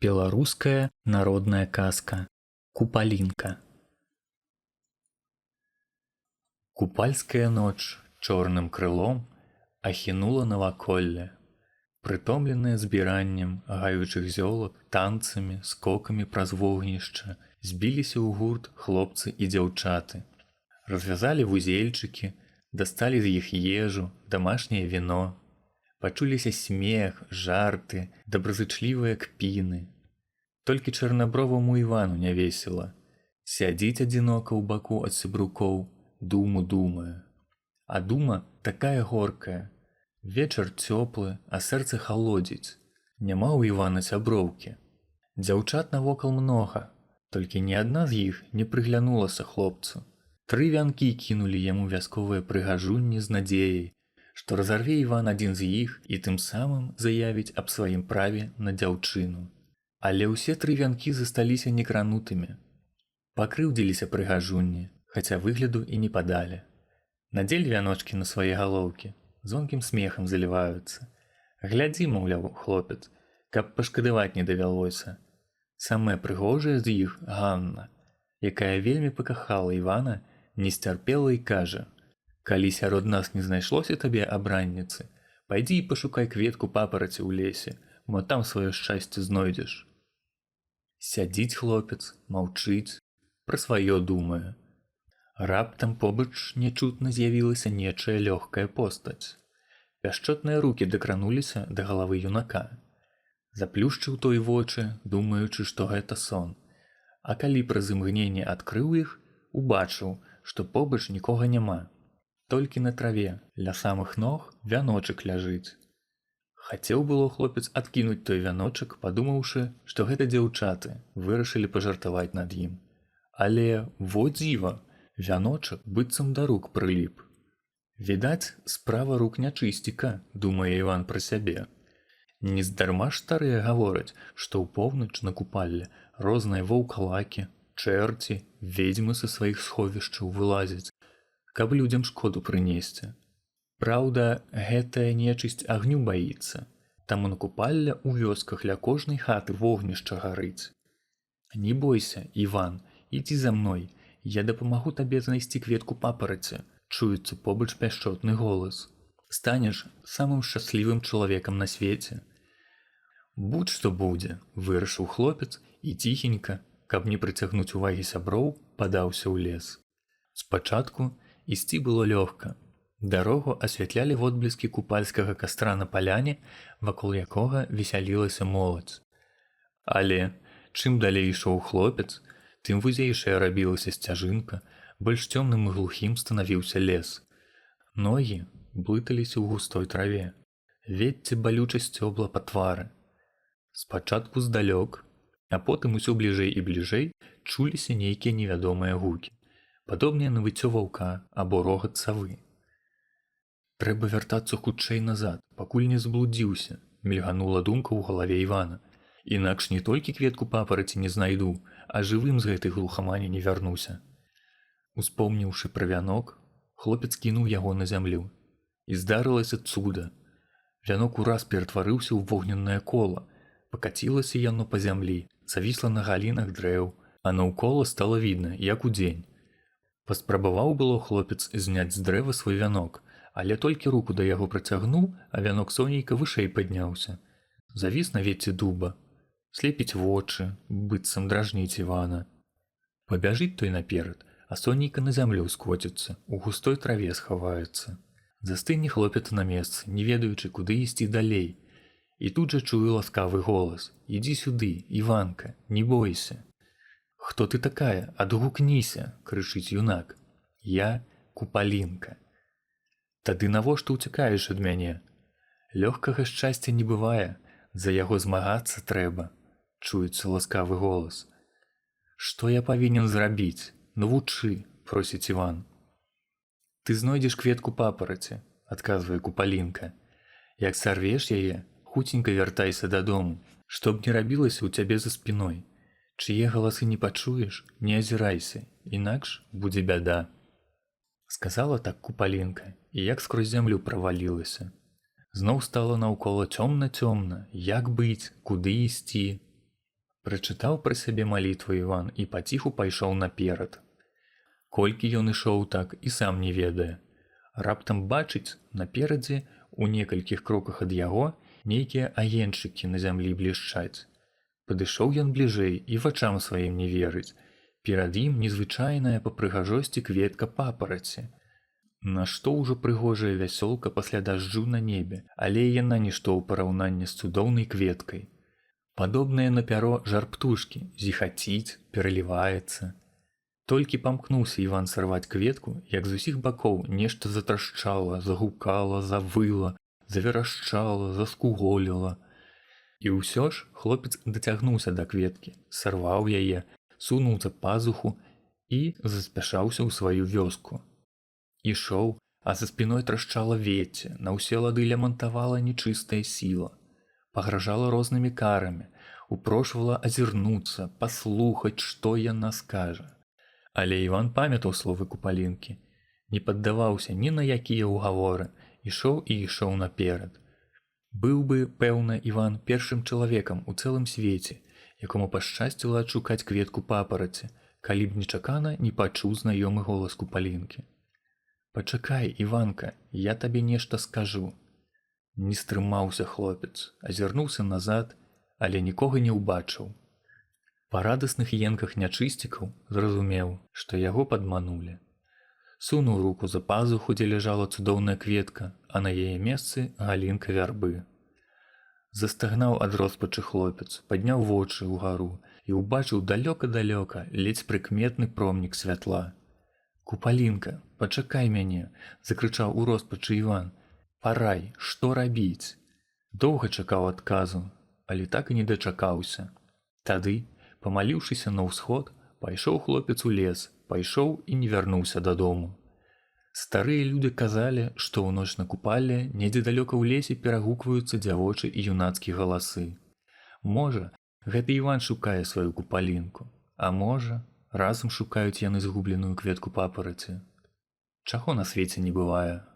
Беларуская народная казка Купалінка. Купальская ноч чорным крылом ахінула наваколле, прытомленае збіраннем гаючых зёлак, танцамі, скокамі праз вогнішча, збіліся ў гурт хлопцы і дзяўчаты. Развязалі вузельчыкі, дасталі з іх ежу, дамашняе віно. Пачуліся смех, жарты, добразычлівыя кпіны. Толькі чарнаброваму Івану не весела. Сядзіць адзінока ў баку ад сябрукоў, думу думае. А дума такая горкая. Вечар цёплы, а сэрца халодзіць. Няма ў Івана сяброўкі. Дзяўчат навокал многа, толькі ні адна з іх не прыглянулася хлопцу. 3 вянкі кінулі яму вясковыя прыгажунні з надзеяй, што разарве Іван адзін з іх і тым самым заявіць аб сваім праве на дзяўчыну. Але ўсе 3 вянкі засталіся некранутымі. Пакрыўдзіліся прыгажунні, хаця выгляду і не падалі. Надзелі вяночкі на свае галоўкі, звонкім смехам заліваюцца. Глядзі, маўляў, хлопец, каб пашкадаваць не давялося. Самая прыгожая з іх Ганна, якая вельмі пакахала Івана, не сцярпела і кажа: «Калі сярод нас не знайшлося табе абранніцы, пайдзі і пашукай кветку папараці ў лесе, мо там сваё шчасце знойдзеш». Сядзіць хлопец, маўчыць, пра сваё думае. Раптам побач нячутна з'явілася нечая лёгкая постаць. Пяшчотныя рукі дакрануліся да галавы юнака. Заплюшчыў той вочы, думаючы, што гэта сон. А калі праз імгненне адкрыў іх, убачыў, што побач нікога няма. Толькі на траве, ля самых ног, вяночак ляжыць. Хацеў было хлопец адкінуць той вяночак, падумаўшы, што гэта дзяўчаты вырашылі пажартаваць над ім. Але, во дзіва, вяночак быццам да рук прыліп. Відаць, справа рук нячысціка, думае Іван пра сябе. Нездарма ж старыя гавораць, што ў поўнач на купалле розныя ваўкалакі, чэрці, ведзьмы са сваіх сховішчаў вылазяць, каб людзям шкоду прынесці. Праўда, гэтая нечысць агню баіцца, таму на купалле ў вёсках ля кожнай хаты вогнішча гарыць. Не бойся, Іван, ідзі за мной, я дапамагу табе знайсці кветку папараці, чуецца побач пяшчотны голас. Станеш самым шчаслівым чалавекам на свеце. Будь што будзе, вырашыў хлопец і ціхенька, каб не прыцягнуць увагі сяброў, падаўся ў лес. Спачатку ісці было лёгка. Дарогу асвятлялі водбліскі купальскага кастра на паляне, вакол якога весялілася моладзь. Але чым далей ішоў хлопец, тым вузейшая рабілася сцяжынка, больш цёмным і глухім станавіўся лес. Ногі блыталіся ў густой траве. Вецце балюча сцёбла па твары. Спачатку здалёк, а потым усё бліжэй і бліжэй чуліся нейкія невядомыя гукі, падобныя на выццё ваўка або рогат савы. Трэба вяртацца хутчэй назад, пакуль не заблудзіўся, мільганула думка ў галаве Івана. Інакш не толькі кветку папараці не знайду, а жывым з гэтай глухамані не вярнуся. Успомніўшы пра вянок, хлопец кінуў яго на зямлю. І здарылася цуда. Вянок ураз ператварыўся ў вогненнае кола, пакацілася яно па зямлі, завісла на галінах дрэў, а наўкола стала відна, як удзень. Паспрабаваў было хлопец зняць з дрэва свой вянок, але толькі руку да яго працягнуў, а вянок сонейка вышэй падняўся. Завіс на ветці дуба, слепіць вочы, быццам дражніць Івана. Пабяжыць той наперад, а сонейка на зямлю скоціцца, у густой траве схаваецца. Застыне хлопец на месцы, не ведаючы, куды ісці далей. І тут жа чую ласкавы голас: «Ідзі сюды, Іванка, не бойся». «Хто ты такая? Адгукніся!» – крычыць юнак. «Я Купалінка». «Тады навошта ўцякаеш ад мяне? Лёгкага шчасця не бывае, за яго змагацца трэба», – чуецца ласкавы голас. «Што я павінен зрабіць? Навучы», – просіць Іван. «Ты знойдзеш кветку папараці», – адказвае Купалінка. «Як сарвеш яе, хуценька вяртайся дадому, што б не рабілася ў цябе за спіной. Чые галасы не пачуеш, не азірайся, інакш будзе бяда». Сказала так Купалінка, і як скрозь зямлю правалілася. Зноў стала наўкола цёмна-цёмна, як быць, куды ісці. Прачытаў пра сябе малітву Іван і паціху пайшоў наперад. Колькі ён ішоў так, і сам не ведае. Раптам бачыць, наперадзе, у некалькіх кроках ад яго, нейкія агеньчыкі на зямлі блішчаць. Падышоў ён бліжэй і вачам сваім не верыць. Перад ім незвычайная па прыгажосці кветка папараці. Нашто ўжо прыгожая вясёлка пасля дажджу на небе, але яна нішто ў параўнанні з цудоўнай кветкай. Падобная на пяро жар птушкі, зіхаціць, пераліваецца. Толькі памкнуўся Іван сарваць кветку, як з усіх бакоў нешта затрашчала, загукала, завыла, заверашчала, заскуголіла. І ўсё ж хлопец дацягнуўся да кветкі, сарваў яе, сунуў за пазуху і заспяшаўся ў сваю вёску. Ішоў, а за спіной трашчала вецце, на ўсе лады лямантавала нечыстая сіла. Пагражала рознымі карамі, упрошвала азірнуцца, паслухаць, што яна скажа. Але Іван памятаў словы Купалінкі, не паддаваўся ні на якія ўгаворы, ішоў і ішоў наперад. Быў бы, пэўна, Іван першым чалавекам у цэлым свеце, якому пашчасціла адшукаць кветку папараці, калі б нечакана не пачуў знаёмы голас Купалінкі. «Пачакай, Іванка, я табе нешта скажу». Не стрымаўся хлопец, азірнуўся назад, але нікога не ўбачыў. Па радасных енках нячысцікаў зразумеў, што яго падманулі. Сунуў руку за пазуху, дзе ляжала цудоўная кветка, а на яе месцы галінка вярбы. Застагнаў ад роспачы хлопец, падняў вочы ўгару і ўбачыў далёка-далёка ледзь прыкметны промнік святла. «Купалінка, пачакай мяне!» – закрычаў у роспачы Іван. «Парай, што рабіць?» Доўга чакаў адказу, але так і не дачакаўся. Тады, памаліўшыся на ўсход, пайшоў хлопец у лес, пайшоў і не вярнуўся дадому. Старыя людзі казалі, што ў ноч на купалле недзе далёка ў лесе перагукваюцца дзявочы і юнацкія галасы. Можа, гэта Іван шукае сваю Купалінку, а можа, разам шукаюць яны згубленую кветку папараці. Чаго на свеце не бывае.